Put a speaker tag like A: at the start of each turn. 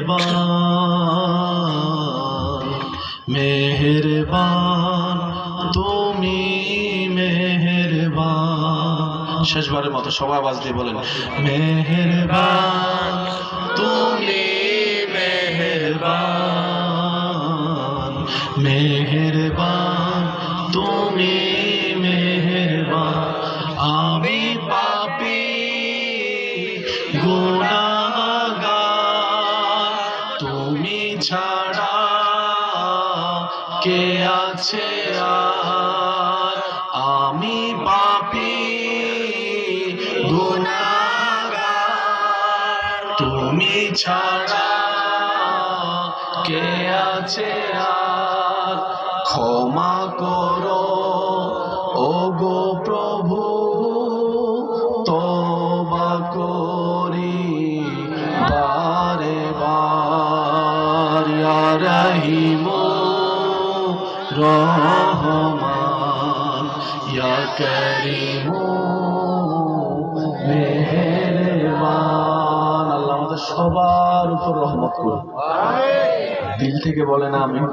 A: মেহেরবান মেহেরবান তুমি মেহেরবান। শেষবারের মতো সবাই আওয়াজ দিয়ে বলেন মেহেরবান তুমি মেহেরবান মেহেরবান তুমি মেহেরবান। আমি পাপী গুনাহগার, তুমি ছাড়া কে আছে আর? আমি পাপী গুনাহগার, তুমি ছাড়া কে আছে আর? ক্ষমা করো ওগো প্রভু, তওবা করি বারে বার। ইয়া রহিম রহমান, ইয়া করিম মেহেরবান। আল্লাহ আমাদের সবার উপর রহমত করুন। দিল থেকে বলেন আমিন।